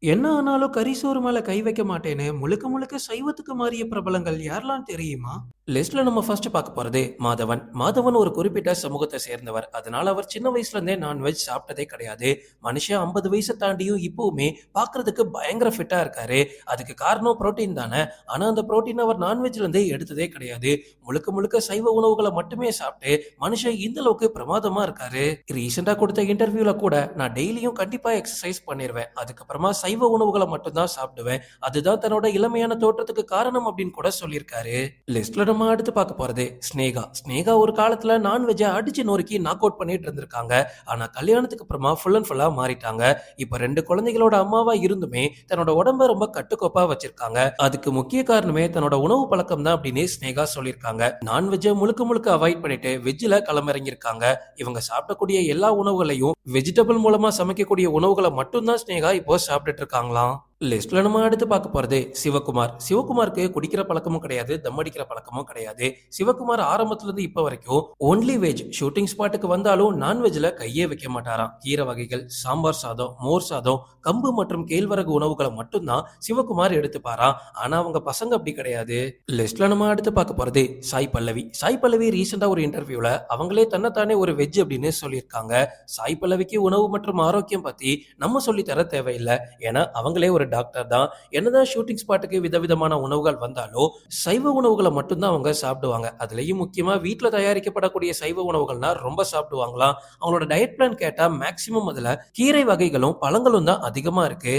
என்ன ஆனாலும் கறி சோறு மேல கை வைக்க மாட்டேன்னு முழுக்க முழுக்க சைவத்துக்கு மாறிய பிரபலங்கள் யாரெல்லாம் தெரியுமா? லிஸ்ட்ல நம்ம ஃபர்ஸ்ட் பார்க்க போறது மாதவன். மாதவன் ஒரு குறிப்பிட்ட சமூகத்தை சேர்ந்தவர். அதனால அவர் சின்ன வயசுல இருந்தே நான்வெஜ் சாப்பிட்டதே கிடையாது. மனுஷன் 50 வயசை தாண்டியும் இப்பவுமே பார்க்கிறதுக்கு பயங்கர ஃபிட்டா இருக்காரு. அதுக்கு காரணம் புரோட்டீன் தானே. ஆனா அந்த புரோட்டீன் அவர் நான்வெஜ்ல இருந்தே எடுத்ததே கிடையாது. முழுக்க முழுக்க சைவ உணவுகளை மட்டுமே சாப்பிட்டு மனுஷன் இந்த அளவுக்கு பிரமாதமா இருக்காரு. ரீசெண்டா கொடுத்த இன்டர்வியூல கூட நான் டெய்லியும் கண்டிப்பா எக்ஸசைஸ் பண்ணிருவேன். அதுக்கப்புறமா சைவ உணவுகளை மட்டும்தான் சாப்பிடுவேன். அதுதான் தன்னோட இளமையான தோற்றத்துக்கு காரணம் அப்படின்னு கூட சொல்லியிருக்காரு. லிஸ்ட்ல நம்ம அடுத்து பார்க்க போறது ஸ்னேகா. ஸ்னேகா ஒரு காலத்துல நான்வெஜ்ஜை அடிச்சு நொறுக்கி நாக் அவுட் பண்ணிட்டு இருந்திருக்காங்க. ஆனா கல்யாணத்துக்கு அப்புறமா ஃபுல் அண்ட் ஃபுல்லா மாறிட்டாங்க. இப்ப 2 குழந்தைகளோட அம்மாவா இருந்துமே தன்னோட உடம்ப ரொம்ப கட்டுக்கோப்பா வச்சிருக்காங்க. அதுக்கு முக்கிய காரணமே தன்னோட உணவு பழக்கம் தான் அப்படின்னு ஸ்னேகா சொல்லியிருக்காங்க. நான்வெஜ்ஜை முழுக்க முழுக்க அவாய்ட் பண்ணிட்டு வெஜ்ஜில களமிறங்கியிருக்காங்க. இவங்க சாப்பிடக்கூடிய எல்லா உணவுகளையும் வெஜிடபிள் மூலமா சமைக்கக்கூடிய உணவுகளை மட்டும்தான் ஸ்னேகா இப்போ சாப்பிட்டுட்டு இருக்காங்களாம். லிஸ்ட்ல நம்ம அடுத்து பார்க்க போறது சிவகுமார். சிவகுமாருக்கு குடிக்கிற பழக்கமும் கிடையாது, தம் அடிக்கிற பழக்கமும் கிடையாது. சிவகுமார் ஆரம்பத்துல இருந்து இப்ப வரைக்கும் ஒன்லி வெஜ். ஷூட்டிங் ஸ்பாட்டுக்கு வந்தாலும் நான்வெஜ்ல கையே வைக்க மாட்டாராம். கீரை வகைகள், சாம்பார் சாதம், மோர் சாதம், கம்பு மற்றும் கேழ்வரகு உணவுகளை மட்டும்தான் சிவகுமார் எடுத்துப்பாராம். ஆனா அவங்க பசங்க அப்படி கிடையாது. லிஸ்ட்ல நம்ம அடுத்து பார்க்க போறது சாய் பல்லவி. சாய் பல்லவி ரீசெண்டா ஒரு இன்டர்வியூல அவங்களே தன்னைத்தானே ஒரு வெஜ் அப்படின்னு சொல்லியிருக்காங்க. சாய் பல்லவிக்கு உணவு மற்றும் ஆரோக்கியம் பத்தி நம்ம சொல்லி தர தேவையில்லை. ஏன்னா அவங்களே ஒரு டாக்டர் தான். என்னதான் ஷூட்டிங் ஸ்பாட்டுக்கு விதவிதமான உணவுகள் வந்தாலும் சைவ உணவுகளை மட்டும்தான் அவங்க சாப்பிடுவாங்க. அதுலயும் முக்கியமா வீட்டுல தயாரிக்கப்படக்கூடிய சைவ உணவுகள்னா ரொம்ப சாப்பிடுவாங்களாம். அவங்களோட டயட் பிளான் கேட்டா மேக்சிமம் அதுல கீரை வகைகளும் பழங்களும் தான் அதிகமா இருக்கு.